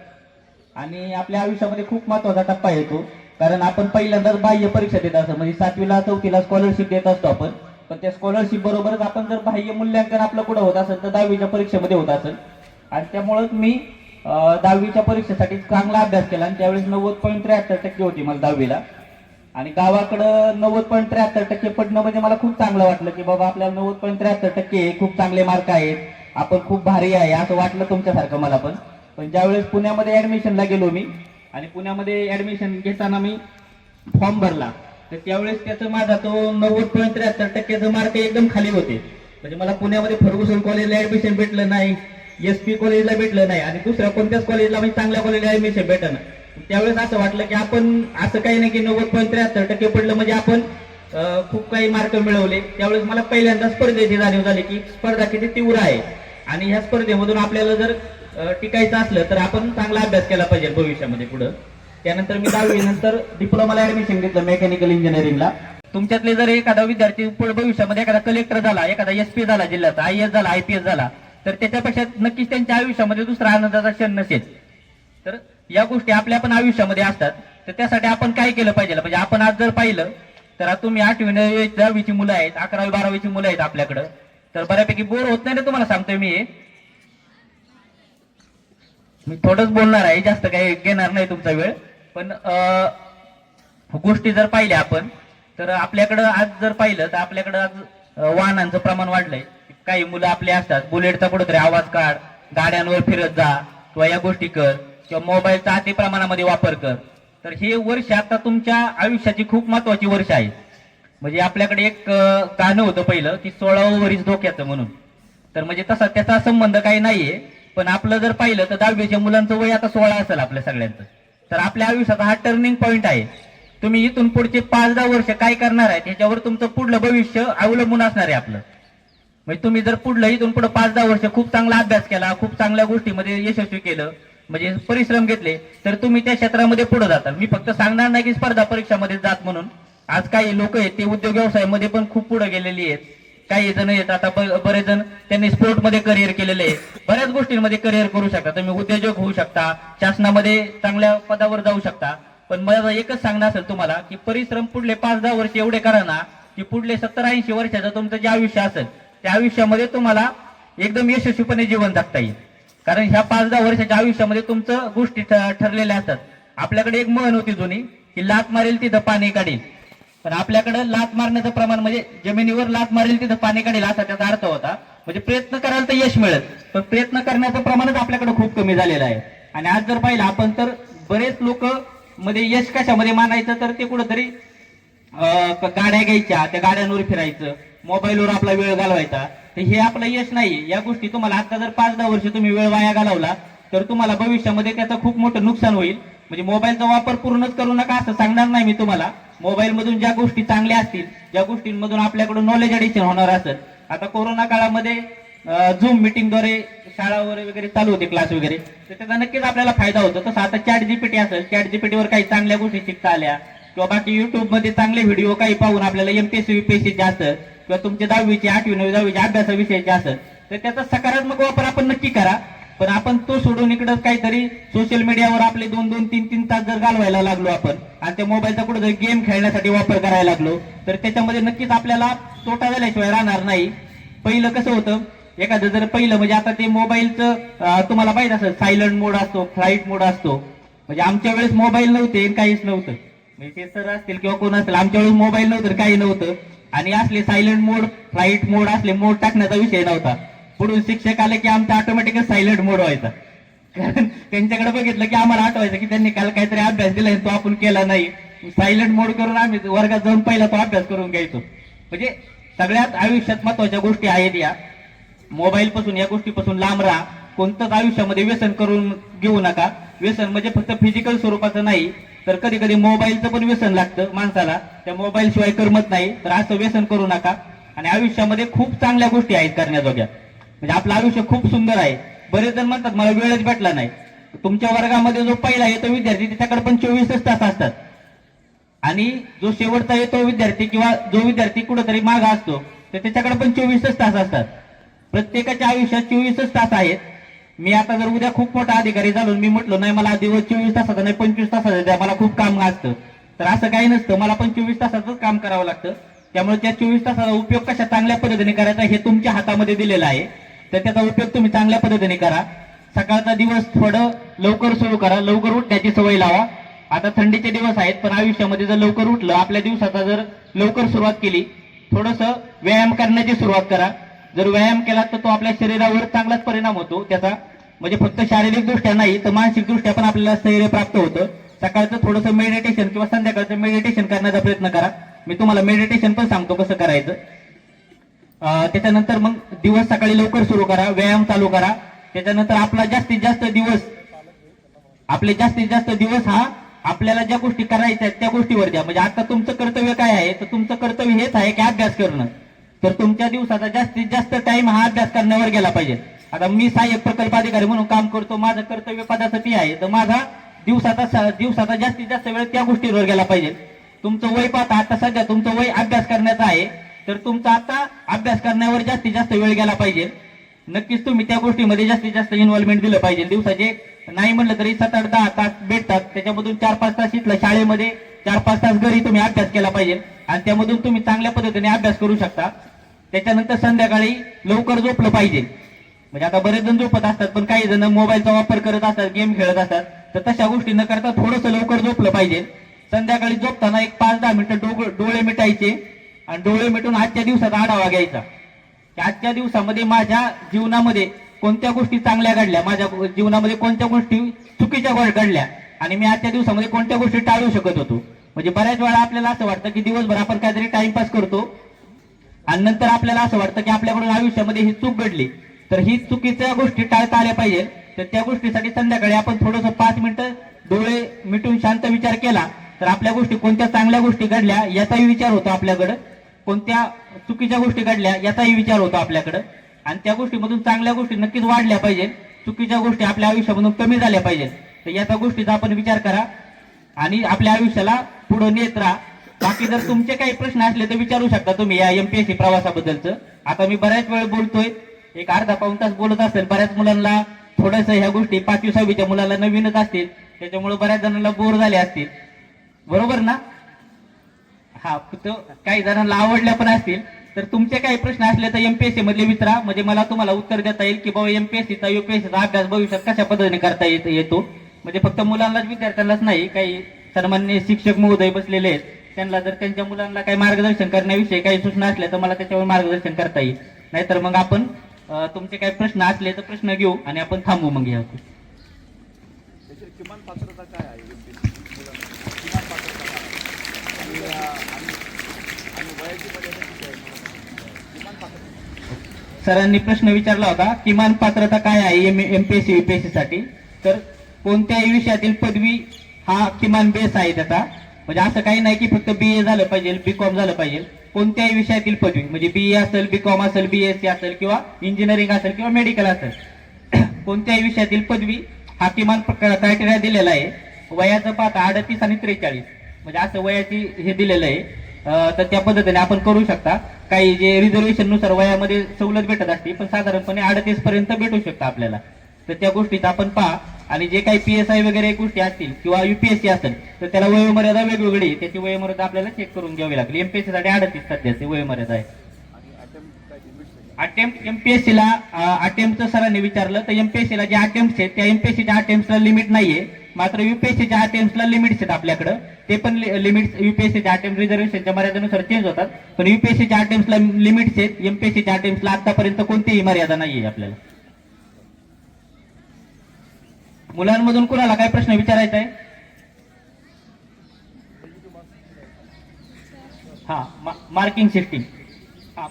आणि आपल्या आयुष्यामध्ये खूप महत्वाचा टप्पा येतो. कारण आपण पहिल्यांदाच बाह्य परीक्षा देत असतो, म्हणजे 7वीला 4थीला स्कॉलरशिप देत असतो आपण, पण त्या स्कॉलरशिप बरोबरच आपण जर बाह्य मूल्यांकन आपलं पुढे होत असेल तर 10वीच्या परीक्षेमध्ये होत असेल. आणि त्यामुळेच मी 10वीच्या परीक्षेसाठी चांगला अभ्यास केला, आणि त्यावेळेस 90.73% होती मला 10वीला. आणि गावाकडं 90.73% पडणं म्हणजे मला खूप चांगलं वाटलं की बाबा आपल्याला 90.73% खूप चांगले मार्क आहेत, आपण खूप भारी आहे असं वाटलं तुमच्यासारखं मला पण. पण ज्यावेळेस पुण्यामध्ये ऍडमिशनला गेलो मी, आणि पुण्यामध्ये ऍडमिशन घेताना मी फॉर्म भरला, तर त्यावेळेस त्याचं माझा तो 90.73%चे मार्क एकदम खाली होते. म्हणजे मला पुण्यामध्ये फर्ग्युसन कॉलेजला ऍडमिशन भेटलं नाही, SP कॉलेजला भेटलं नाही, आणि दुसऱ्या कोणत्याच कॉलेजला म्हणजे चांगल्या कॉलेजला ऍडमिशन भेटलं. त्यावेळेस असं वाटलं की आपण असं काही नाही की 90.73% पडलं म्हणजे आपण खूप काही मार्क मिळवले. त्यावेळेस मला पहिल्यांदा स्पर्धेची जाणीव झाली की स्पर्धा किती तीव्र आहे, आणि ह्या स्पर्धेमधून आपल्याला जर टिकायचं असलं तर आपण चांगला अभ्यास केला पाहिजे भविष्यामध्ये पुढे. त्यानंतर मी 10वी नंतर डिप्लोमाला ऍडमिशन घेतलं मेकॅनिकल इंजिनिअरिंगला. तुमच्यातले जर एखादा विद्यार्थी पुढे भविष्यामध्ये एखादा कलेक्टर झाला, एखादा SP झाला जिल्ह्याचा, IAS झाला, IPS झाला, तर त्याच्यापेक्षा नक्कीच त्यांच्या आयुष्यामध्ये दुसरा आनंदाचा क्षण नसेल. तर या गोष्टी आपल्या पण आयुष्यामध्ये असतात. तर त्यासाठी आपण काय केलं पाहिजे, म्हणजे आपण आज जर पाहिलं तर आता तुम्ही 8वी 9वी 10वीची मुलं आहेत, 11वी 12वीची मुलं आहेत आपल्याकडं, तर बऱ्यापैकी बोर होत नाही ना, तुम्हाला सांगतोय मी थोडंच बोलणार आहे, जास्त काही घेणार नाही तुमचा वेळ. पण गोष्टी जर पाहिल्या आपण, तर आपल्याकडं आज जर पाहिलं तर आपल्याकडं आज वाहनांचं प्रमाण वाढलंय. काही मुलं आपले असतात, बुलेटचा कुठेतरी आवाज काढ, गाड्यांवर फिरत जा, किंवा या गोष्टी कर, किंवा मोबाईलचा अति प्रमाणामध्ये वापर कर. तर हे वर्ष आता तुमच्या आयुष्याची खूप महत्वाची वर्ष आहे. म्हणजे आपल्याकडे एक गाणं होतं पहिलं की 16वं वरीस धोक्याचं म्हणून. तर म्हणजे तसा त्याचा संबंध काही नाहीये. पण आपलं जर पाहिलं तर 10वीच्या मुलांचं वय आता 16 असेल आपल्या सगळ्यांचं. तर आपल्या आयुष्याचा हा टर्निंग पॉईंट आहे. तुम्ही इथून पुढचे 5-10 वर्ष काय करणार आहे त्याच्यावर तुमचं पुढलं भविष्य अवलंबून असणार आहे आपलं. म्हणजे तुम्ही जर पुढलं इथून पुढे 5-10 वर्ष खूप चांगला अभ्यास केला, खूप चांगल्या गोष्टीमध्ये यशस्वी केलं, म्हणजे परिश्रम घेतले, तर तुम्ही त्या क्षेत्रामध्ये पुढे जाताल. मी फक्त सांगणार नाही की स्पर्धा परीक्षामध्ये जात म्हणून. आज काही लोक आहेत ते उद्योग व्यवसायामध्ये पण खूप पुढे गेलेली आहेत. काही जण आहेत आता बरेच जण त्यांनी स्पोर्टमध्ये करिअर केलेले आहे, बऱ्याच गोष्टींमध्ये करिअर करू शकता. तुम्ही उद्योजक होऊ शकता, शासनामध्ये चांगल्या पदावर जाऊ शकता. पण मला एकच सांगणं असेल तुम्हाला की परिश्रम पुढले 5-10 वर्ष एवढे करा ना की पुढले 70-80 वर्षाचं तुमचं जे आयुष्य असेल त्या आयुष्यामध्ये तुम्हाला एकदम यशस्वीपणे जीवन जगता येईल. कारण ह्या 5-10 वर्षाच्या आयुष्यामध्ये तुमचं गोष्टी ठरलेल्या असतात. आपल्याकडे एक म्हण होती जुनी की लात मारेल तिथं पाणी काढेल. पण आपल्याकडे लात मारण्याचं प्रमाण म्हणजे जमिनीवर लात मारेल तिथं पाणी काढेल असा त्याचा अर्थ होता. म्हणजे प्रयत्न कराल तर यश मिळेल, पण प्रयत्न करण्याचं प्रमाणच आपल्याकडे खूप कमी झालेलं आहे. आणि आज जर पाहिलं आपण तर बरेच लोक मध्ये यश कशामध्ये मानायचं तर ते कुठंतरी गाड्या घ्यायच्या, त्या गाड्यांवर फिरायचं, मोबाईलवर आपला वेळ घालवायचा. तर हे आपलं यश नाही. या गोष्टी तुम्हाला आता जर 5-10 वर्ष तुम्ही वेळ वाया घालवला तर तुम्हाला भविष्यामध्ये त्याचं खूप मोठं नुकसान होईल. म्हणजे मोबाईलचा वापर पूर्णच करू नका असं सांगणार नाही मी तुम्हाला. मोबाईल मधून ज्या गोष्टी चांगल्या असतील, ज्या गोष्टींमधून आपल्याकडून नॉलेज ऍडिशन होणार असेल. आता कोरोना काळामध्ये झूम मिटिंगद्वारे शाळा वगैरे चालू होते, क्लास वगैरे, तर त्याचा नक्कीच आपल्याला फायदा होतो. तसं आता ChatGPT असेल, ChatGPTवर काही चांगल्या गोष्टी शिकता आल्या, किंवा बाकी युट्यूबमध्ये चांगले व्हिडिओ काही पाहून आपल्याला MPSC UPSC असेल, किंवा तुमचे 10वीचे 8वी 9वी 10वीचे अभ्यासाविषयीचे असेल, तर त्याचा सकारात्मक वापर आपण नक्की करा. पण आपण तो सोडून इकडं काहीतरी सोशल मीडियावर आपले 2-2, 3-3 तास जर घालवायला लागलो आपण, आणि त्या मोबाईलचा कुठे जर गेम खेळण्यासाठी वापर करायला लागलो, तर त्याच्यामध्ये नक्कीच आपल्याला तोटा झाल्याशिवाय राहणार नाही. पहिलं कसं होतं, एखादं जर पहिलं म्हणजे आता ते मोबाईलचं तुम्हाला माहित असेल सायलंट मोड असतो, फ्लाईट मोड असतो. म्हणजे आमच्या वेळेस मोबाईल नव्हते, काहीच नव्हतं. म्हणजे ते सर असतील किंवा कोण असेल, आमच्या वेळेस मोबाईल नव्हतं, काही नव्हतं. आणि असले सायलेंट मोड, फ्लाईट मोड असले मोड टाकण्याचा विषय नव्हता. पुढून शिक्षक आले की आमचा ऑटोमॅटिकच सायलेंट मोड व्हायचा. कारण त्यांच्याकडे बघितलं की आम्हाला आठवायचं की त्यांनी काल काहीतरी अभ्यास दिलाय तो आपण केला नाही. सायलेंट मोड करून आम्ही वर्गात जाऊन पहिला तो अभ्यास करून घ्यायचो. म्हणजे सगळ्यात आयुष्यात महत्वाच्या गोष्टी आहेत या. मोबाईल पासून, या गोष्टीपासून लांब राहा. कोणतंच आयुष्यामध्ये व्यसन करून घेऊ नका. व्यसन म्हणजे फक्त फिजिकल स्वरूपाचं नाही, तर कधी कधी मोबाईलचं पण व्यसन लागतं माणसाला. त्या मोबाईल शिवाय करमत नाही, तर असं व्यसन करू नका. आणि आयुष्यामध्ये खूप चांगल्या गोष्टी आहेत करण्याजोग्या. म्हणजे आपलं आयुष्य खूप सुंदर आहे. बरेच जण म्हणतात मला वेळच भेटला नाही. तुमच्या वर्गामध्ये जो पहिला येतो विद्यार्थी त्याच्याकडे पण 24 तास असतात, आणि जो शेवटचा येतो विद्यार्थी किंवा जो विद्यार्थी कुठेतरी मागा असतो तर त्याच्याकडे पण 24 तास असतात. प्रत्येकाच्या आयुष्यात 24 तास आहेत. मी आता जर उद्या खूप मोठा अधिकारी झालो, मी म्हटलो नाही मला दिवस 24 तासाचा नाही 25 तासाचा द्या, मला खूप काम असतं, तर असं काही नसतं. मला पण 24 तासाचंच काम करावं लागतं. त्यामुळे त्या 24 तासाचा उपयोग कशा चांगल्या पद्धतीने करायचा हे तुमच्या हातामध्ये दिलेलं आहे. तर त्याचा उपयोग तुम्ही चांगल्या पद्धतीने करा. सकाळचा दिवस थोडं लवकर सुरू करा, लवकर उठण्याची सवय लावा. आता थंडीचे दिवस आहेत, पण आयुष्यामध्ये जर लवकर उठलं, आपल्या दिवसाचा जर लवकर सुरुवात केली, थोडंसं व्यायाम करण्याची सुरुवात करा. जर व्यायाम केला तर तो आपल्या शरीरावर चांगलाच परिणाम होतो त्याचा. म्हणजे फक्त शारीरिक दृष्ट्या नाही तर मानसिक दृष्ट्या पण आपल्याला स्थैर्य प्राप्त होतं. सकाळचं थोडंसं मेडिटेशन किंवा संध्याकाळचं मेडिटेशन करण्याचा प्रयत्न करा. मी तुम्हाला मेडिटेशन पण सांगतो कसं करायचं. त्याच्यानंतर मग दिवस सकाळी लवकर सुरू करा, व्यायाम चालू करा. त्याच्यानंतर आपला जास्तीत जास्त दिवस हा आपल्याला ज्या गोष्टी करायच्या आहेत त्या गोष्टीवर द्या. म्हणजे आता तुमचं कर्तव्य काय आहे, तर तुमचं कर्तव्य हेच आहे की अभ्यास करणं. तर तुमच्या दिवसाचा जास्तीत जास्त टाइम हा अभ्यास करण्यावर गेला पाहिजे. आता मी सहाय्यक प्रकल्प अधिकारी म्हणून काम करतो, माझं कर्तव्य पदासाठी आहे, तर माझा दिवसाचा जास्तीत जास्त वेळ त्या गोष्टीवर गेला पाहिजे. तुमचं वय पाहता आता सध्या तुमचं वय अभ्यास करण्याचं आहे, तर तुमचा आता अभ्यास करण्यावर जास्तीत जास्त वेळ गेला पाहिजे. नक्कीच तुम्ही त्या गोष्टीमध्ये जास्तीत जास्त इन्व्हॉल्वमेंट दिलं पाहिजे. दिवसाचे नाही म्हणलं तरी 7-8-10 तास भेटतात, त्याच्यामधून 4-5 तास इथलं शाळेमध्ये, 4-5 तास घरी तुम्ही अभ्यास केला पाहिजे, आणि त्यामधून तुम्ही चांगल्या पद्धतीने अभ्यास करू शकता. त्याच्यानंतर संध्याकाळी लवकर झोपलं पाहिजे. म्हणजे आता बरेच जण झोपत असतात, पण काही जण मोबाईलचा वापर करत असतात, गेम खेळत असतात, तर तशा गोष्टी न करता थोडंसं लवकर झोपलं पाहिजे. संध्याकाळी झोपताना एक 5-10 मिनिटं डोळे मिटायचे, आणि डोळे मिटून आजच्या दिवसाचा आढावा घ्यायचा. आजच्या दिवसामध्ये माझ्या जीवनामध्ये कोणत्या गोष्टी चांगल्या घडल्या, माझ्या जीवनामध्ये कोणत्या गोष्टी चुकीच्या घडल्या, आणि मी आजच्या दिवसामध्ये कोणत्या गोष्टी टाळू शकत होतो. म्हणजे बऱ्याच वेळा आपल्याला असं वाटतं की दिवसभर आपण काहीतरी टाइमपास करतो, आणि नंतर आपल्याला असं वाटतं की आपल्याकडून आयुष्यामध्ये ही चूक घडली, तर ही चुकीच्या गोष्टी टाळता आल्या पाहिजे. तर त्या गोष्टीसाठी संध्याकाळी आपण थोडंसं 5 मिनिटं डोळे मिटून शांत विचार केला, तर आपल्या गोष्टी कोणत्या चांगल्या गोष्टी घडल्या याचाही विचार होतो आपल्याकडं, कोणत्या चुकीच्या गोष्टी घडल्या याचाही विचार होतो आपल्याकडं, आणि त्या गोष्टीमधून चांगल्या गोष्टी नक्कीच वाढल्या पाहिजे, चुकीच्या गोष्टी आपल्या आयुष्यामधून कमी झाल्या पाहिजे. तर याचा गोष्टीचा आपण विचार करा आणि आपल्या आयुष्याला पुढे नेत राहा. बाकी जर तुमचे काही प्रश्न असले तर विचारू शकता तुम्ही या एमपीएससी प्रवासाबद्दलचं. आता मी बऱ्याच वेळ बोलतोय, एक अर्धा-पाऊण तास बोलत असेल. बऱ्याच मुलांना थोडंसं ह्या गोष्टी 5वी-6वीच्या मुलाला नवीनच असतील, त्याच्यामुळे बऱ्याच जणांना बोर झाले असतील, बरोबर ना? हा, काही जणांना आवडल्या पण असतील. तर तुमचे काही प्रश्न असले तर एमपीएससी मधले विचारा, म्हणजे मला तुम्हाला उत्तर देता येईल की बाबा एमपीएससीचा यूपीएससीचा अभ्यास भविष्यात कशा पद्धतीने करता येतो. म्हणजे फक्त मुलांनाच विद्यार्थ्यांनाच नाही, काही सन्माननीय शिक्षक महोदय बसलेले आहेत, त्यांना जर त्यांच्या मुलांना काही मार्गदर्शन करण्याविषयी काही सूचना असल्या तर मला त्याच्यावर मार्गदर्शन करता येईल. नाहीतर मग आपण तुमचे काही प्रश्न असले तर प्रश्न घेऊ आणि आपण थांबू मग यावरती. त्याची किमान पात्रता काय आहे किमान पात्रता काय आहे? आणि वयाची मर्यादा किती आहे? किमान पात्रता सरांनी प्रश्न विचारला होता, किमान पात्रता काय आहे एमपीएससी यूपीएससी साठी. तर कोणत्याही विषयातील पदवी हा किमान बेस आहे त्याचा. म्हणजे असं काही नाही की फक्त बीए झालं पाहिजे, बीकॉम झालं पाहिजे. कोणत्याही विषयातील पदवी, म्हणजे बीए असेल, बीकॉम असेल, बीएससी असेल, किंवा इंजिनिअरिंग असेल, किंवा मेडिकल असेल, कोणत्याही विषयातील पदवी हा किमान क्रायटेरिया दिलेला आहे. वयाचं पाहता 38 आणि 43, म्हणजे असं वयाची हे दिलेलं आहे. तर त्या पद्धतीने आपण करू शकता. काही जे रिझर्वेशन नुसार वयामध्ये सवलत भेटत असते, पण साधारणपणे 38 पर्यंत भेटू शकतं आपल्याला. तर त्या गोष्टीत आपण पहा. आणि जे काही पीएसआय वगैरे गोष्टी असतील किंवा युपीएससी असेल तर त्याला वयोमर्यादा वेगवेगळी, त्याची वयोमर्यादा आपल्याला चेक करून घ्यावी लागेल. एमपीएससी साठी 38 सध्याची वयोमर्यादा आहे. अटेम्प्ट एमपीएससीला अटेम्प्टचं सरांनी विचारलं तर एमपीएससीला जे अटेम्प्ट आहेत त्या एमपीएससीच्या अटेम्प्टला लिमिट नाहीये. मात्र युपीएससीच्या अटेम्प्टला लिमिट्स आहेत आपल्याकडं. ते पण लिमिट्स युपीएससीच्या अटेम्प्ट रिझर्वेशनच्या मर्यादेनुसार चेंज होतात, पण युपीएससीच्या अटेम्प्टला लिमिट्स आहेत. एमपीएससीच्या अटेम्प्टला आतापर्यंत कोणतीही मर्यादा नाहीये आपल्याला. मुलांमधून कुणाला काय प्रश्न विचारायचा आहे? Marking system.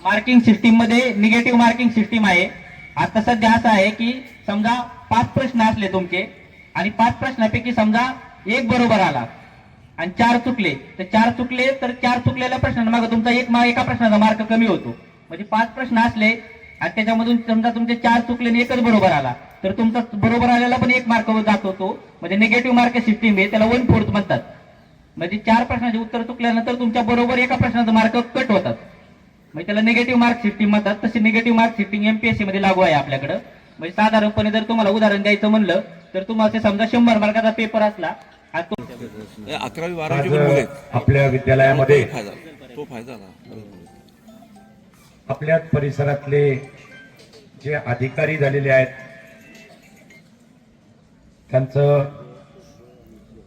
मार्किंग सिस्टीम मध्ये निगेटिव्ह मार्किंग सिस्टीम आहे. आता सध्या असं आहे की समजा 5 प्रश्न असले तुमचे आणि 5 प्रश्नापैकी समजा 1 बरोबर आला आणि 4 चुकले, तर 4 चुकलेल्या प्रश्नांमागे तुमचा एका प्रश्नाचा मार्क कमी होतो. म्हणजे 5 प्रश्न असले आणि त्याच्यामधून समजा तुमचे 4 चुकले आणि 1च बरोबर आला, तर तुमचा बरोबर आलेला पण 1 मार्क जातो. तो म्हणजे निगेटिव्ह मार्क सिस्टीम आहे, त्याला 1/4 म्हणतात. म्हणजे 4 प्रश्नाचे उत्तर चुकल्यानंतर तुमच्या बरोबर एका प्रश्नाचा मार्क कट होतात, म्हणजे त्याला निगेटिव्ह मार्क सिस्टीम म्हणतात. तशी निगेटिव्ह मार्क सिस्टीम एमपीएससी मध्ये लागू आहे आपल्याकडे. म्हणजे साधारणपणे जर तुम्हाला उदाहरण द्यायचं म्हणलं तर तुम्हाला समजा 100 मार्काचा पेपर असला आणि तो 11वी 12वी मुले आहेत. आपल्या विद्यालयामध्ये तो फायदा झाला. आपल्या परिसरातले जे अधिकारी झालेले आहेत त्यांचं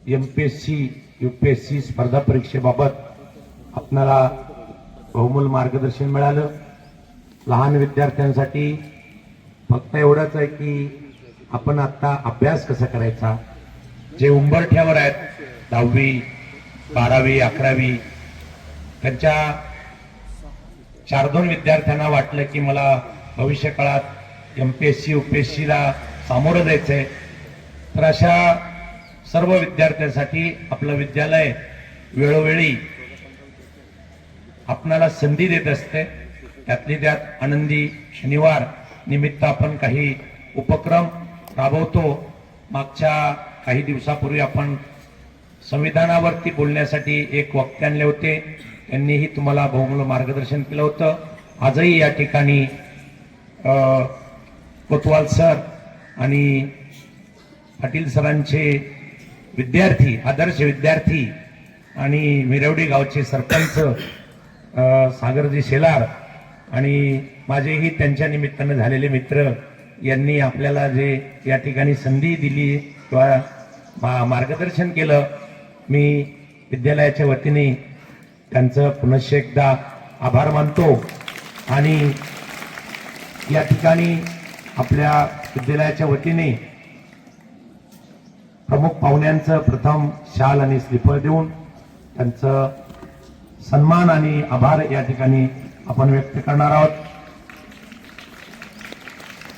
एमपीएससी यूपीएससी स्पर्धा परीक्षेबाबत आपल्याला बहुमूल मार्गदर्शन मिळालं. लहान विद्यार्थ्यांसाठी फक्त एवढंच आहे की आपण आता अभ्यास कसा करायचा. जे उंबरठ्यावर आहेत 10वी 12वी 11वी त्यांच्या 4-2 विद्यार्थ्यांना वाटलं की मला भविष्य काळात एमपीएससी यूपीएससीला सामोरं जायचंय, तर अशा सर्व विद्यार्थ्यांसाठी आपलं विद्यालय वेळोवेळी आपणाला संधी देत असते. त्यातली त्यात आनंदी शनिवार निमित्त आपण काही उपक्रम राबवतो. मागच्या काही दिवसापूर्वी आपण संविधानावरती बोलण्यासाठी एक वक्ते आणले होते, त्यांनीही तुम्हाला बहुमूल्य मार्गदर्शन केलं होतं. आजही या ठिकाणी कोतवाल सर आणि पाटील सरांचे विद्यार्थी, आदर्श विद्यार्थी आणि मिरवडी गावचे सरपंच सागरजी शेलार आणि माझेही त्यांच्या निमित्तानं झालेले मित्र यांनी आपल्याला जे या ठिकाणी संधी दिली किंवा मार्गदर्शन केलं, मी विद्यालयाच्या वतीने त्यांचं पुनश्च एकदा आभार मानतो. आणि या ठिकाणी आपल्या विद्यालयाच्या वतीने प्रमुख पाहुण्यांचं प्रथम शाल आणि श्रीफळ देऊन त्यांचं सन्मान आणि आभार या ठिकाणी आपण व्यक्त करणार आहोत.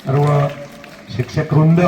सर्व शिक्षक वृंद